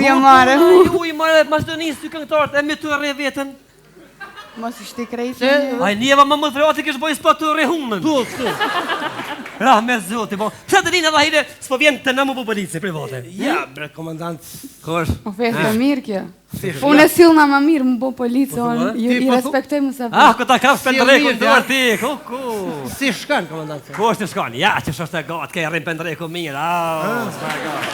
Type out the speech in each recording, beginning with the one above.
jo mare. Uj, mare, Maqedonisë, ty këngëtarët, e me të rre vetën. Mos i shti krejtë. Aj, njeva më frati kësh bojë s'pa të rehunën. Ra, me zoti, po. Pse të rinë edhe hajde, s'po vjen të në më po polici, private. Ja, bre, komandant. Kosh? Oferte mirë kjo. Unë e silna më mirë më bo polici, i respektoj më sa Ah, këta kam Pendreku të vërti, ku. Si shkan, komandant? Ku është të shkani? Ja, që është e gatë, ke rrim Pendreku mirë, s'ka e gatë.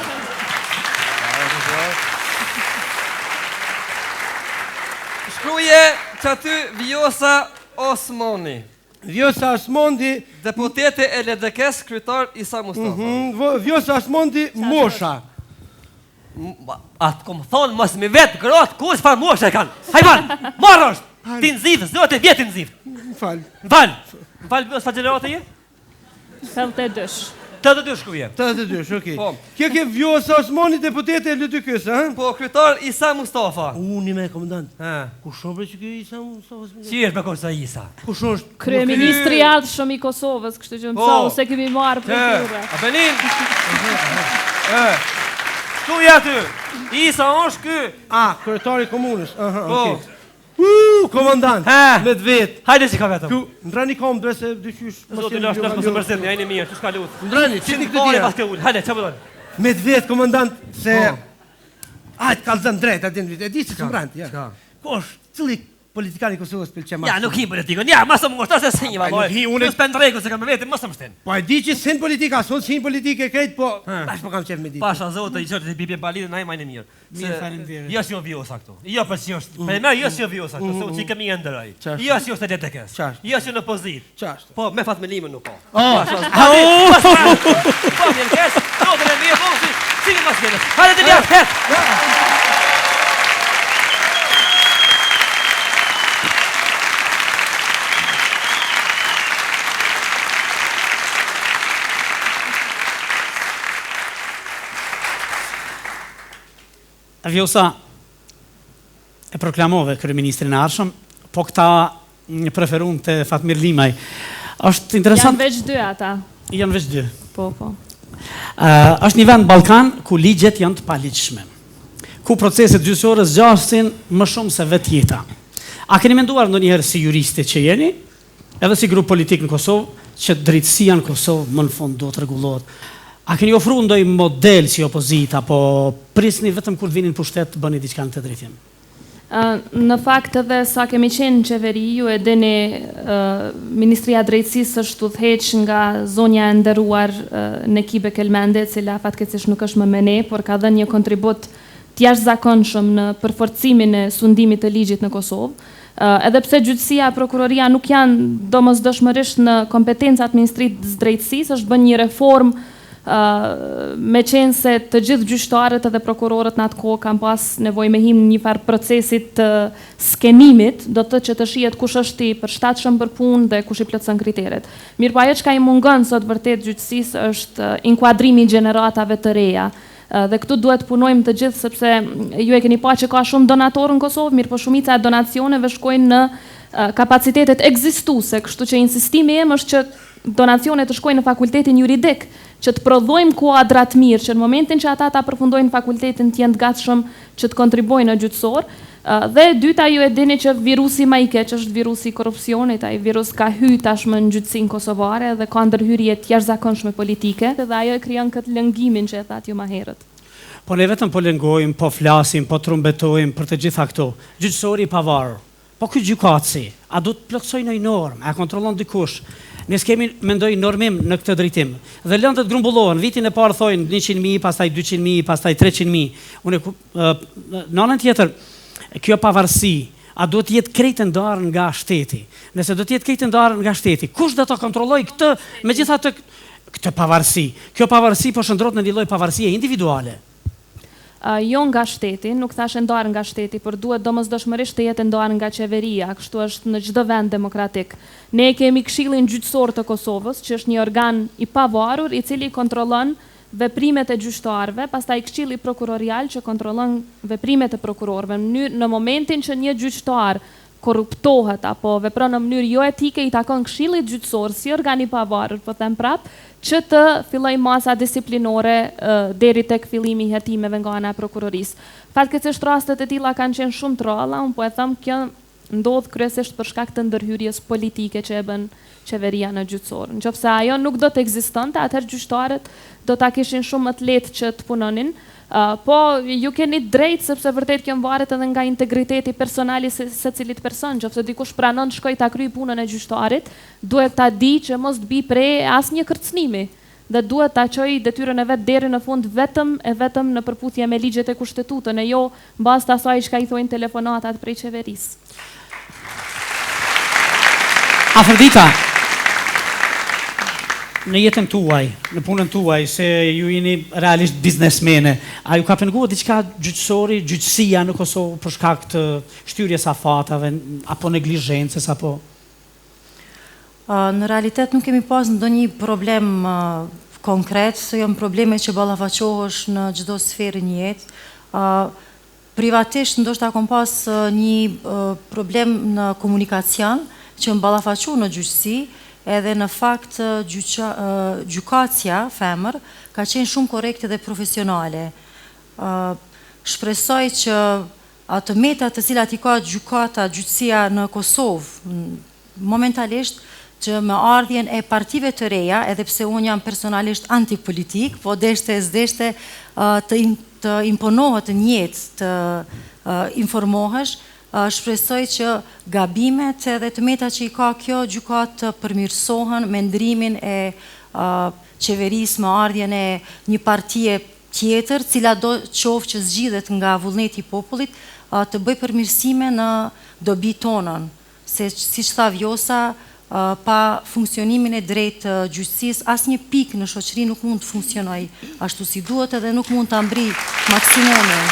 Shkruje që aty Vjosa Osmani. Vjosa Osmani, deputete e LDK-s, kryetar Isa Mustafa. Vjosa Osmani, mosha. Atë kom thonë, mos me vetë gratë, ku s'far mosha e kanë. Hajman, marrë është, ti nëzivë, s'do të vjetë nëzivë. Falë, s'fa gjenerate je? 82. 82 shkruje. 82, okej. Kjo ke Vjosa Osmani, deputete e LDK-s, ha? Po, kryetar Isa Mustafa. Unë me komandant. Ku shumë bre që kjo Isa Mustafa? Si është me kosa Isa? Ku shumë është? Kryeministri ardhë shumë i Kosovës, kështu që mësau se kemi marrë për tyre. A benin? Shkruja ty, Isa është ky. Kryetari komunës, okej. Komandant, me të vetë. Hajde që ka vetëm. Ndrani kom dre se dyqysh. Zotin është nështë mësë mërzim, një ajnë mirë, që s'ka lutë. Ndrani, që ti këtë dira. Hajde, që përdojnë. Me të vetë, komandant, se... Ajtë kalëzën drejt, e di që të mbrant, ja. Kosh, cili politikani Kosovës pëlqe ma shumë? Ja, nuk hi politikon, ja, mësë më ngosht, asë e sinjë, valoj. Nësë Pendreku se kam me vetë, mësë më shtin. Po e di që sin politika, sonë sin politike krejt, po... Tash po kam qef me ditë. Pasha zote, i qërë të pipje balidë, na i majnë mirë. Mirë, faleminderit. Jo si o Vjosa këtu. Jo për si është. Për me jo si o Vjosa këtu, se u që kemi e ndëraj. Jo si është e LDK-s. Jo si në pozit. Po, me fatë me limën nuk po. Vjosa e proklamove kryeministrin e ardhshëm, po këta preferun të Fatmir Limaj. Është interesant... Janë veç dy ata. Janë veç dy. Po. Është një vend Ballkan ku ligjet janë të paligjshme. Ku proceset gjyqësore zgjasin më shumë se vetë jeta. A keni menduar ndonjëherë si juriste që jeni, edhe si grup politik në Kosovë, që drejtësia në Kosovë më në fund do të rregullohet? A keni ofru ndoj model si opozita, apo prisni vetëm kur vinin pushtet bëni diçka në të drejtim? Në fakt edhe sa kemi qenë në qeveri, ju e dini Ministria Drejtësisë është udhëheq nga zonja e nderuar Nekibe Kelmende, cila fatkeqësisht nuk është më me ne, por ka dhënë një kontribut të jashtëzakonshëm në përforcimin e sundimit të ligjit në Kosovë. Edhe pse gjyqësia e prokuroria nuk janë domosdoshmërisht në kompetencat Ministrisë Drejtësisë, është bën një reformë me qenë se të gjithë gjyqtarët edhe prokurorët në atë kohë kam pas nevojë me him një farë procesit të skenimit, do të që të shihet kush është i përshtatshëm për punë dhe kush i plotson kriteret. Mirë, po ajo çka i mungon sot vërtet gjyqësisë është inkuadrimi i gjeneratave të reja. Dhe këtu duhet punojmë të gjithë, sepse ju e keni pa që ka shumë donatorë në Kosovë, mirë po shumica e donacioneve shkojnë në kapacitetet ekzistuese, kështu që insistimi im është që donacionet të shkojnë në fakultetin juridik, që të prodhojmë kuadrat mirë, që në momentin që ata ta përfundojnë fakultetin të jenë të gatshëm që të kontribojnë në gjyqësor. Dhe dyta, ju e dini që virusi më i keq është virusi i korrupsionit, ai virus ka hyrë tashmë në gjyqësinë kosovare dhe ka ndërhyrje të jashtëzakonshme politike, dhe ajo e krijon këtë lëngimin që e thatë ju më herët. Po ne vetëm po lëngojmë, po flasim, po trumbetojmë për të gjitha këto. Gjyqësori i pavarur. Po ky gjykatësi, a do të plotësojë një normë, a kontrollon dikush? Ne s'kemi mendoj normim në këtë drejtim. Dhe lëndët grumbullohen, vitin e parë thojnë 100.000, pastaj 200.000, pastaj 300.000. Në anën tjetër, kjo pavarësi, a do të jetë krejtë ndarë nga shteti? Nëse do të jetë krejtë ndarë nga shteti, kush do të kontrolloj këtë, megjithatë këtë pavarësi? Kjo pavarësi po shndrohet në një lloj pavarësie individuale. Jo nga shteti, nuk thash ndarë nga shteti, por duhet domosdoshmërisht të jetë ndarë nga qeveria, kështu është në çdo vend demokratik. Ne kemi Këshillin Gjyqësor të Kosovës, që është një organ i pavarur i cili kontrollon veprimet e gjyqtarëve, pastaj Këshilli Prokurorial që kontrollon veprimet e prokurorëve. Në momentin që një gjyqtar korruptohet apo vepron në mënyrë jo etike, i takon këshillit gjyqësor si organ i pavarur, po them prap, që të filloj masa disiplinore deri tek fillimi i hetimeve nga ana e prokurorisë. Fatkeqësisht rastet e tilla kanë qenë shumë të rralla, unë po e them kjo ndodh kryesisht për shkak të ndërhyrjes politike që e bën qeveria në gjyqësor. Nëse ajo nuk do të ekzistonte, atëherë gjyqtarët do ta kishin shumë më të lehtë që të punonin. Po ju keni drejt sepse vërtet kjo varet edhe nga integriteti personal i secilit person. Nëse dikush pranon të shkojë ta kryejë punën e gjyqtarit, duhet ta di që mos të bëj pre asnjë kërcënimi. Dhe duhet ta çojë detyrën e vet deri në fund vetëm në përputhje me ligjet e kushtetutën e jo mbas të asaj çka i thonë telefonatat prej qeverisë. Afrodita, në jetën tuaj, në punën tuaj, se ju jeni realisht biznesmene, a ju ka penguar diçka gjyqësori, gjyqësia në Kosovë për shkak të shtyrjes afatave, apo neglizhencës, apo? Në realitet nuk kemi pas ndonjë problem konkret, se janë probleme që ballafaqohesh në çdo sferë në jetë. Privatisht ndoshta kam pas një problem në komunikacion që më ballafaqu në gjyqësi, edhe në fakt gjykatja femër ka qenë shumë korrekte dhe profesionale. Shpresoj që ato metat të cilat i ka gjyqësia në Kosovë momentalisht që me ardhjen e partive të reja, edhe pse unë jam personalisht antipolitik, po deshte të imponohet në jetë të informohesh, shpresoj që gabimet edhe të metat që i ka kjo gjykat të përmirësohen me ndrimin e qeverisë me ardhjen e një partie tjetër, cila do qoftë që zgjidhet nga vullneti i popullit, të bëj përmirësime në dobi tonën, se siç tha Vjosa, pa funksionimin e drejtë të gjyqësisë, asnjë pikë në shoqëri nuk mund të funksionojë ashtu si duhet edhe nuk mund ta mbri maksimumin.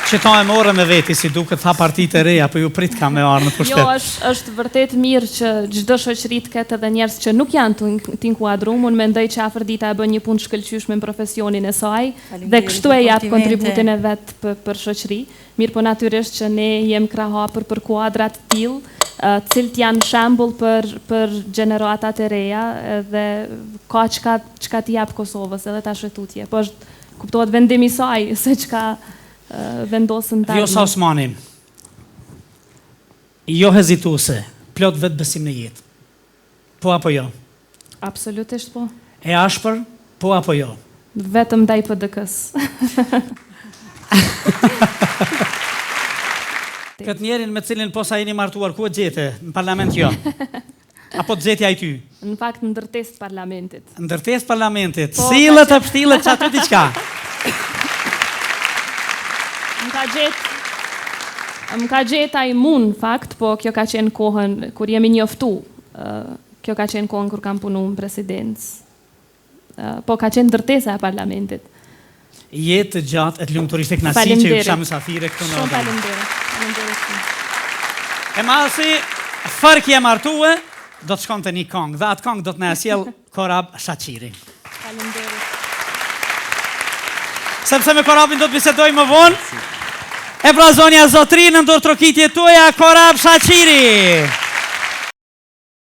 Që ta e more me veti, si duket tha partitë e reja, po ju prit ka me arë në pushtet. Jo, është vërtet mirë që çdo shoqëri të ketë edhe njerëz që nuk janë të inkuadruar. Unë mendoj që Afrodita e bën një punë shkëlqyeshme në profesionin e saj dhe kështu e jap kontributin e vet për shoqëri. Mirë, po natyrisht që ne jem krahapur për kuadra të tillë, cilët janë shembull për gjeneratat e reja dhe ka çka t'i jap Kosovës edhe ta shëtutje. Po kuptohet vendimi i saj se çka vendosën tani. Vjosa Osmani, jo hezituese, plot vetë besim në jetë. Po apo jo? Absolutisht po. E ashpër, po apo jo? Vetëm ndaj PDK-s. Këtë njerin me cilin po sa jeni martuar, ku e gjete? Në parlament jo? Apo të gjetja i ty? Në fakt në ndërtesë parlamentit. Ndërtesë parlamentit. Sillet e pështillet që aty diqka? Më ka gjetë ai mund, fakt, po kjo ka qenë kohën kur jemi njoftu. Kjo ka qenë kohën kur kam punu në presidencë. Po ka qenë ndërtesa e parlamentit. Jetë gjatë e të lumturisht e knasi që ju kisha mysafire këtu në Shumë faleminderit. E masi, fërki e martue, do të shkonte një kongë, dhe atë kongë do të në sjell Korab Shaqiri. Faleminderit. Sepse me Korabin do të bisedoj më vonë, e pra zonja zotri në ndër trokitje tuaja, Korab Shaqiri.